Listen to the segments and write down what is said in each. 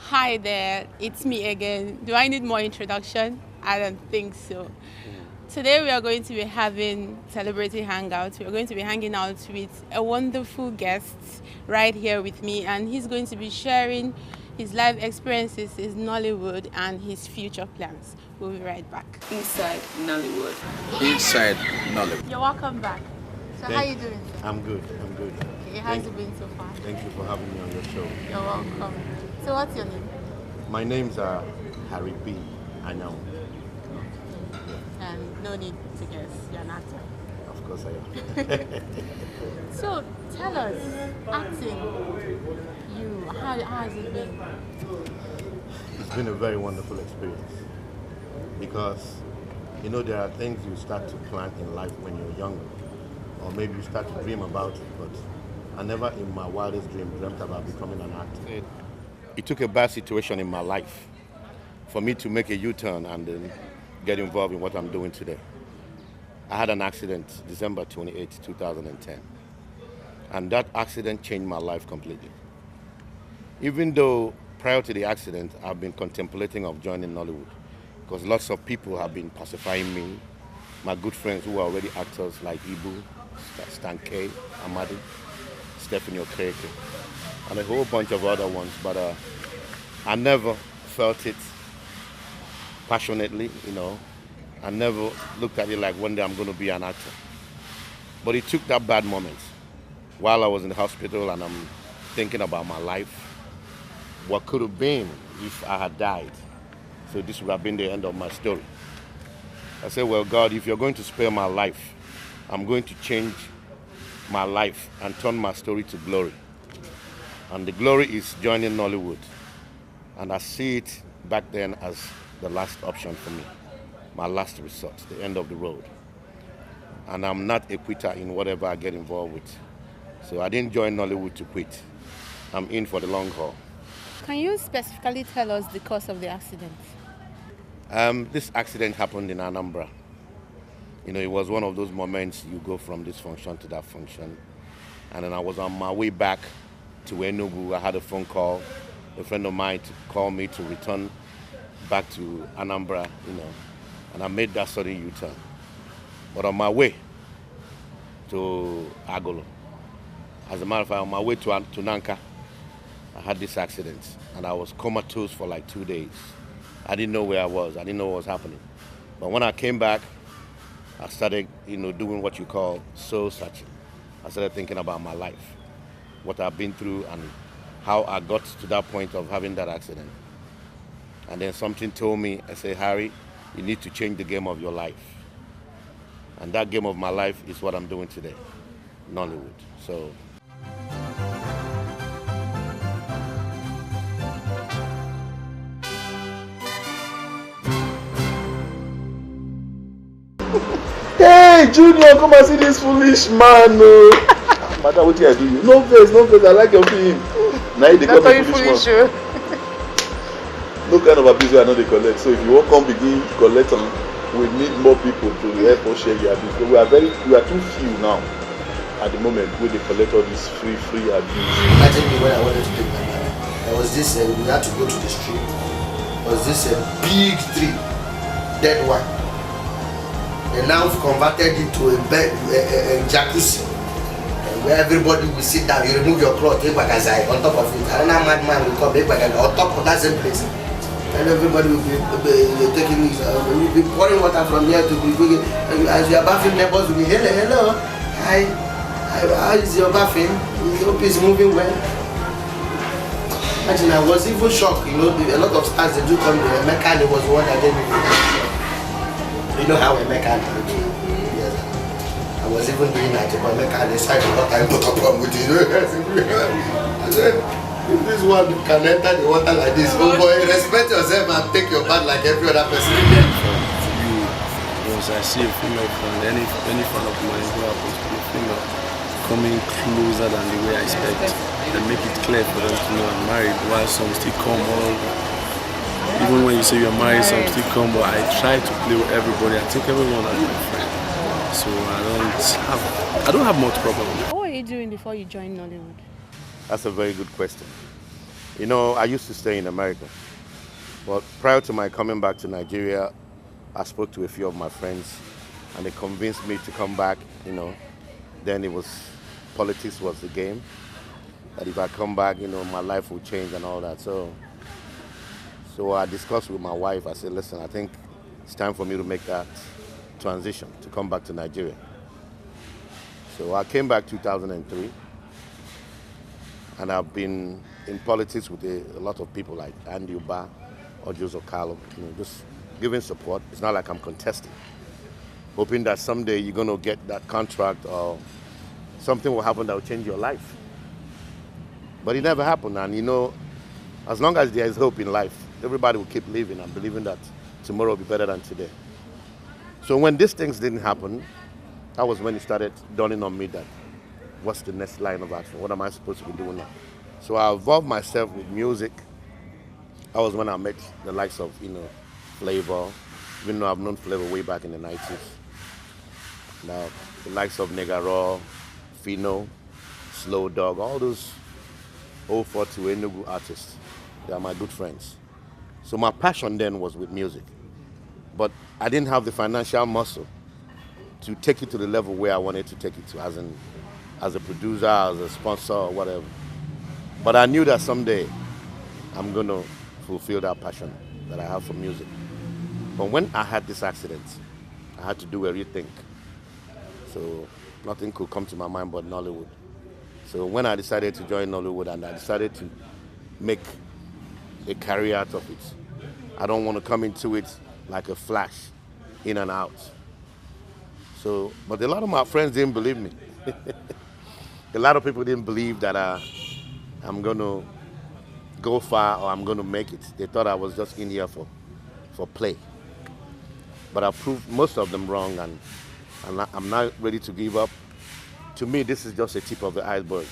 Hi there, it's me again. Do I need more introduction? I don't think so. Today we are going to be having celebrity hangouts. We are going to be hanging out with a wonderful guest right here with me, and he's going to be sharing his life experiences, his Nollywood, and his future plans. We'll be right back. Inside Nollywood. Inside Nollywood. You're welcome back. So how are you doing? I'm good. Okay, how's it been so far? Thank you for having me on your show. You're welcome. So what's your name? My name's Harry B Anyanwu. And no need to guess, you're an actor. Of course I am. So tell us, acting, how has it been? It's been a very wonderful experience because there are things you start to plan in life when you're younger, or maybe you start to dream about it, but I never in my wildest dream dreamt about becoming an actor. It took a bad situation in my life for me to make a U-turn and then get involved in what I'm doing today. I had an accident December 28, 2010, and that accident changed my life completely. Even though prior to the accident, I've been contemplating of joining Nollywood because lots of people have been pacifying me. My good friends who are already actors like Ibu, Stan K, Amadi, Stephanie Okeke, and a whole bunch of other ones, but I never felt it passionately, I never looked at it like one day I'm going to be an actor. But it took that bad moment while I was in the hospital and I'm thinking about my life, what could have been if I had died. So this would have been the end of my story. I said, well, God, if you're going to spare my life, I'm going to change my life and turn my story to glory. And the glory is joining Nollywood. And I see it back then as the last option for me, my last resort, the end of the road. And I'm not a quitter in whatever I get involved with. So I didn't join Nollywood to quit. I'm in for the long haul. Can you specifically tell us the cause of the accident? This accident happened in Anambra. It was one of those moments you go from this function to that function. And then I was on my way back to Enugu. I had a phone call, a friend of mine to call me to return back to Anambra, and I made that sudden U-turn. But on my way to Agolo, as a matter of fact, on my way to Nanka, I had this accident, and I was comatose for like 2 days. I didn't know where I was. I didn't know what was happening. But when I came back, I started, doing what you call soul searching. I started thinking about my life, what I've been through, and how I got to that point of having that accident. And then something told me, I said, Harry, you need to change the game of your life. And that game of my life is what I'm doing today, Nollywood. So. Hey, Junior, come and see this foolish man. Madam, what do I do? No face, I like your film. Now they call me foolish man. No kind of abuse I know they collect. So if you won't come begin to collect on, we need more people to help us share the abuse. So we are too few now at the moment where they collect all this free abuse. Imagine me when I wanted to take my life. There was this, we had to go to the street. There was this big tree, dead one. They now converted it to a bed, a jacuzzi, where everybody will sit down. You remove your clothes, take bagazai on top of it. Another madman will come, take bagazai on top of that same place. And everybody will be taking it, will be pouring water from here to be going. As you are bathing, neighbors will be, hello, hi, how is your bathing? Is your piece moving well? Imagine, I was even shocked, a lot of stars they do come here. Mechanic was the one that gave me the shock. You know how a mechanic yes. I was even doing that, but mechanic decided what I got a problem with it. I said, if this one can enter the water like this, oh boy, respect yourself and take your bath like every other person. Once I see a female friend, any friend of mine who happens to be female, coming closer than the way I expect, and make it clear for them to know I'm married, while some still come on. Even when you say you're married, some still come, but I try to play with everybody. I take everyone as my friend. So I don't have much problem with it. What were you doing before you joined Nollywood? That's a very good question. You know, I used to stay in America. But prior to my coming back to Nigeria, I spoke to a few of my friends and they convinced me to come back, you know. Then it was, politics was the game. That if I come back, you know, my life will change and all that. So I discussed with my wife. I said, listen, I think it's time for me to make that transition, to come back to Nigeria. So I came back 2003, and I've been in politics with a lot of people like Andy Uba or Joseph Carlo, you know, just giving support. It's not like I'm contesting. Hoping that someday you're going to get that contract or something will happen that will change your life. But it never happened, and you know, as long as there is hope in life, everybody will keep living and believing that tomorrow will be better than today. So when these things didn't happen, that was when it started dawning on me that what's the next line of action? What am I supposed to be doing now? So I involved myself with music. That was when I met the likes of, you know, Flavor, even though I've known Flavor way back in the 90s. Now, the likes of Negaro, Fino, Slow Dog, all those 042 Enugu artists, they are my good friends. So my passion then was with music. But I didn't have the financial muscle to take it to the level where I wanted to take it to, as a producer, as a sponsor, or whatever. But I knew that someday I'm going to fulfill that passion that I have for music. But when I had this accident, I had to do a rethink. So nothing could come to my mind but Nollywood. So when I decided to join Nollywood and I decided to make a career out of it, I don't want to come into it like a flash, in and out. So, but a lot of my friends didn't believe me. A lot of people didn't believe that I'm going to go far or I'm going to make it. They thought I was just in here for play. But I proved most of them wrong, and I'm not ready to give up. To me, this is just a tip of the iceberg.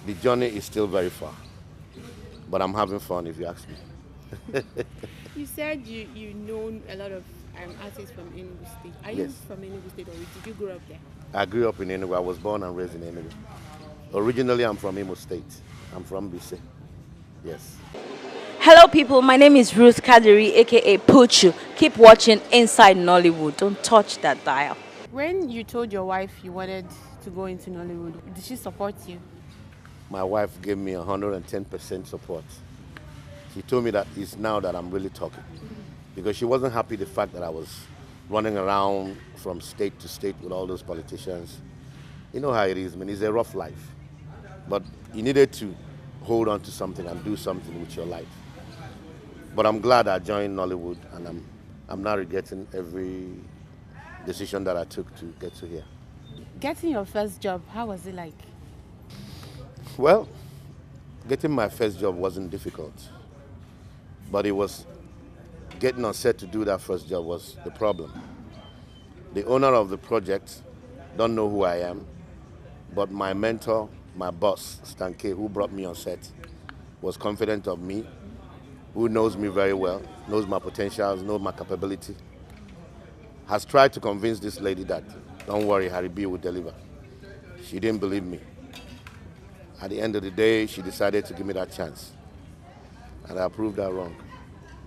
The journey is still very far. But I'm having fun, if you ask me. You said you know a lot of artists from Enugu State. Are you from Enugu State, or did you grow up there? I grew up in Enugu. I was born and raised in Enugu. Originally, I'm from Imo State. I'm from Bise. Yes. Hello people, my name is Ruth Kadiri, aka Puchu. Keep watching Inside Nollywood. Don't touch that dial. When you told your wife you wanted to go into Nollywood, did she support you? My wife gave me 110% support. She told me that it's now that I'm really talking. Because she wasn't happy the fact that I was running around from state to state with all those politicians. You know how it is, man. It's a rough life. But you needed to hold on to something and do something with your life. But I'm glad I joined Nollywood, and I'm not regretting every decision that I took to get to here. Getting your first job, how was it like? Well, getting my first job wasn't difficult. But it was getting on set to do that first job was the problem. The owner of the project don't know who I am, but my mentor, my boss, Stan K, who brought me on set, was confident of me, who knows me very well, knows my potentials, knows my capability, has tried to convince this lady that, don't worry, Harry B will deliver. She didn't believe me. At the end of the day, she decided to give me that chance. And I proved her wrong.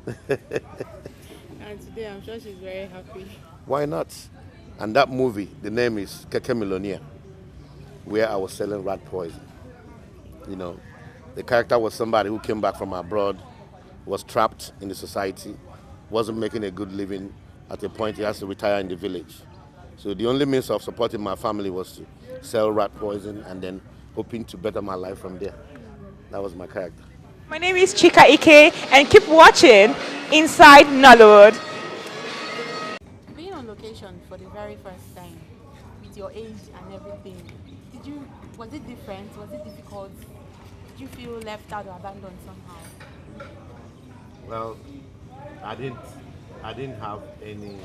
And today, I'm sure she's very happy. Why not? And that movie, the name is Keke Millionaire, where I was selling rat poison. You know, the character was somebody who came back from abroad, was trapped in the society, wasn't making a good living. At a point, he has to retire in the village. So the only means of supporting my family was to sell rat poison and then hoping to better my life from there. That was my character. My name is Chika Ike, and keep watching Inside Nollywood. Being on location for the very first time, with your age and everything, was it different? Was it difficult? Did you feel left out or abandoned somehow? Well, I didn't have any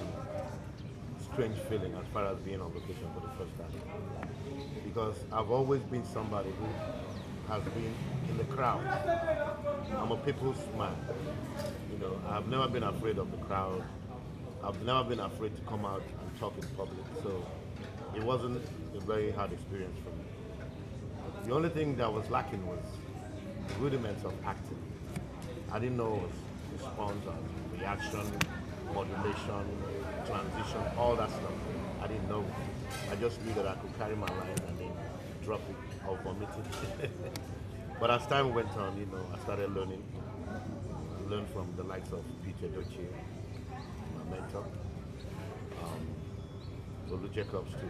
strange feeling as far as being on location for the first time, because I've always been somebody who has been in the crowd. I'm a people's man. You know, I've never been afraid of the crowd. I've never been afraid to come out and talk in public. So it wasn't a very hard experience for me. The only thing that was lacking was rudiments of acting. I didn't know it was response and reaction, modulation, transition, all that stuff. I didn't know. I just knew that I could carry my line and then drop it or vomit it. But as time went on, I started learning. I learned from the likes of Peter Doche, my mentor, Lulu Jacobs too,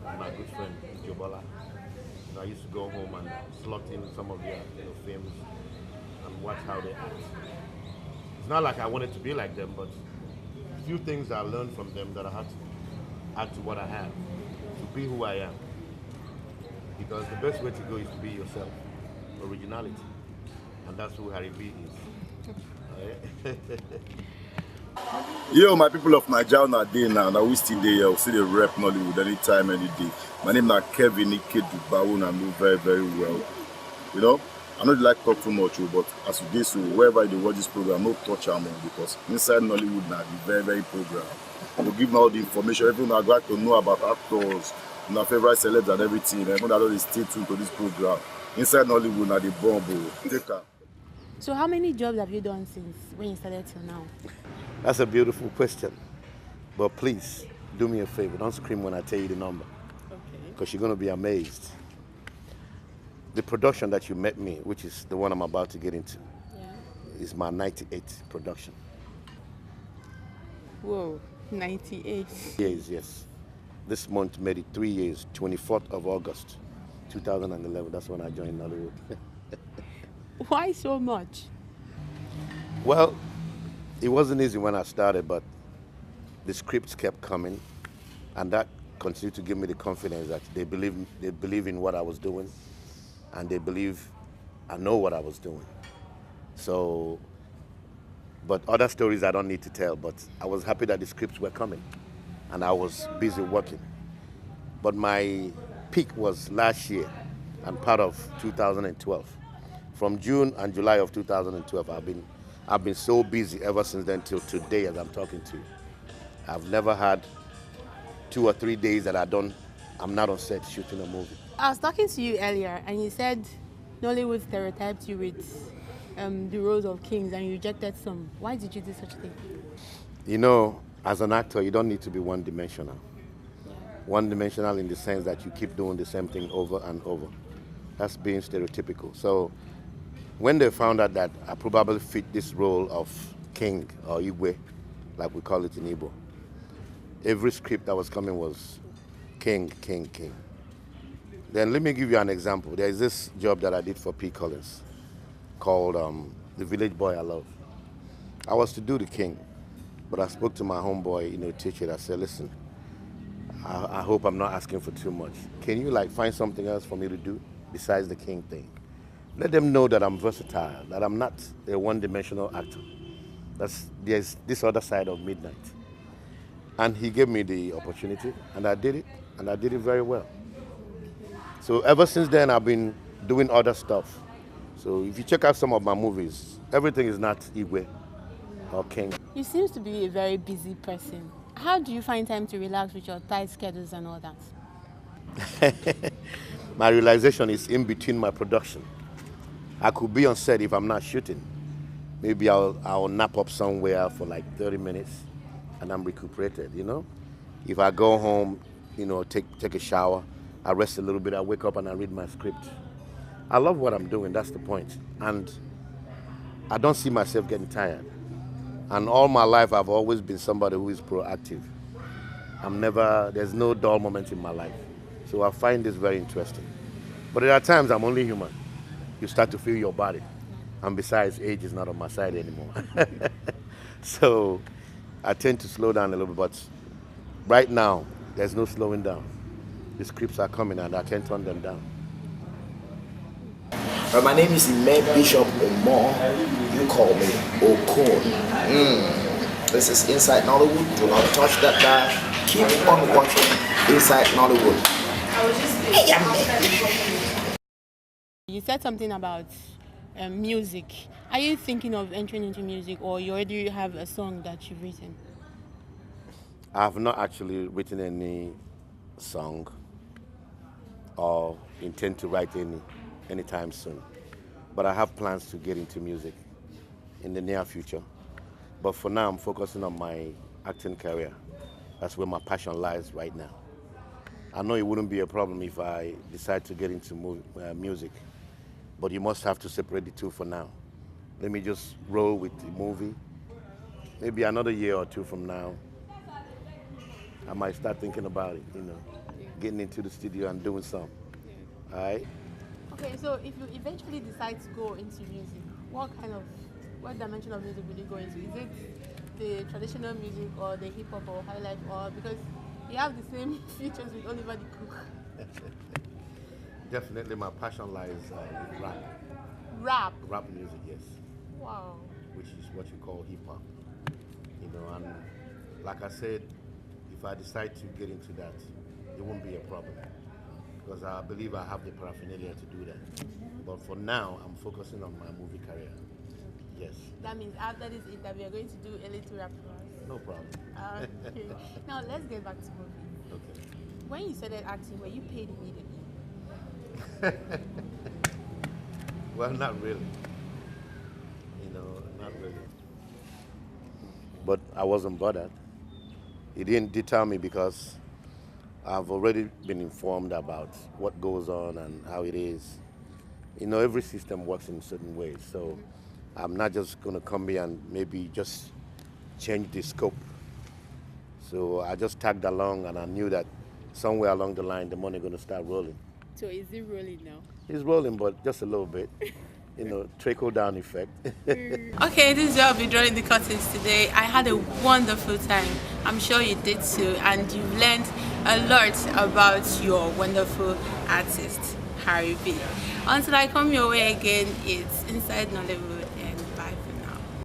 and my good friend Jobola. I used to go home and slot in some of their films and watch how they act. It's not like I wanted to be like them, but a few things I learned from them that I had to add to what I have, to be who I am. Because the best way to go is to be yourself, originality. And that's who Harry B is. Yo, my people of Nigeria, na day now. Now we still there. We see the rep Nollywood anytime, any day. My name is Kevin Ike Dubawu, and I know very, very well. I don't like talk too much, but as you do so, wherever you watch this program, no touch am because inside Nollywood now, the very, very program. We'll give all the information. Everyone I'd like to know about actors, my favorite celebs and everything. Everyone that always stay tuned to this program. Inside Nollywood now, the bomb. Take care. So how many jobs have you done since when you started till now? That's a beautiful question. But please, do me a favor. Don't scream when I tell you the number. Okay. Because you're going to be amazed. The production that you met me, which is the one I'm about to get into, is my 98th production. Whoa, 98. Yes. This month made it 3 years, 24th of August, 2011. That's when I joined Nollywood. Why so much? Well, it wasn't easy when I started, but the scripts kept coming, and that continued to give me the confidence that they believe in what I was doing, and they believe I know what I was doing. So, but other stories I don't need to tell, but I was happy that the scripts were coming, and I was busy working. But my peak was last year and part of 2012. From June and July of 2012, I've been so busy ever since then till today as I'm talking to you. I've never had 2 or 3 days that I'm not on set shooting a movie. I was talking to you earlier and you said Nollywood stereotyped you with the roles of kings and you rejected some. Why did you do such a thing? As an actor, you don't need to be one-dimensional. One-dimensional in the sense that you keep doing the same thing over and over. That's being stereotypical. So when they found out that I probably fit this role of king or Igwe, like we call it in Igbo, every script that was coming was king, king, king. Then let me give you an example. There's this job that I did for P. Collins called The Village Boy I Love. I was to do the king, but I spoke to my homeboy, teacher. I said, listen, I hope I'm not asking for too much. Can you find something else for me to do besides the king thing? Let them know that I'm versatile, that I'm not a one-dimensional actor. There's this other side of midnight. And he gave me the opportunity, and I did it, and I did it very well. So ever since then, I've been doing other stuff. So if you check out some of my movies, everything is not Igwe or king. You seem to be a very busy person. How do you find time to relax with your tight schedules and all that? My realization is in between my production. I could be on set if I'm not shooting. Maybe I'll nap up somewhere for 30 minutes and I'm recuperated, If I go home, take a shower, I rest a little bit, I wake up and I read my script. I love what I'm doing, that's the point. And I don't see myself getting tired. And all my life I've always been somebody who is proactive. There's no dull moment in my life. So I find this very interesting. But there are times I'm only human. You start to feel your body. And besides, age is not on my side anymore. So I tend to slow down a little bit, but right now, there's no slowing down. The scripts are coming and I can't turn them down. My name is Ime Bishop Omo. You call me Okon. This is Inside Nollywood. Do not touch that dial. Keep on watching Inside Nollywood. You said something about music. Are you thinking of entering into music, or you already have a song that you've written? I have not actually written any song or intend to write anytime soon. but I have plans to get into music in the near future. But for now, I'm focusing on my acting career. That's where my passion lies right now. I know it wouldn't be a problem if I decide to get into music, but you must have to separate the two for now. Let me just roll with the movie. Maybe another year or two from now, I might start thinking about it, getting into the studio and doing some. All right? Okay, so if you eventually decide to go into music, what dimension of music will you go into? Is it the traditional music or the hip hop or high life, or because you have the same features with Oliver the Cook? Definitely, my passion lies with rap. Rap? Rap music, yes. Wow. Which is what you call hip hop. And like I said, if I decide to get into that, it won't be a problem because I believe I have the paraphernalia to do that. But for now, I'm focusing on my movie career. Yes. That means after this interview, you're going to do a little rap for us. No problem. Okay. Now let's get back to movie. Okay. When you started acting, were you paid immediately? Well, not really. Not really. But I wasn't bothered. It didn't deter me because I've already been informed about what goes on and how it is. Every system works in certain ways. So I'm not just going to come here and maybe just change the scope. So I just tagged along and I knew that somewhere along the line, the money going to start rolling. So is it rolling now? It's rolling, but just a little bit. Trickle down effect. Okay, this is where I'll be drawing the curtains today. I had a wonderful time. I'm sure you did too, and you've learned a lot about your wonderful artist, Harry B. Until I come your way again, it's Inside Nollywood.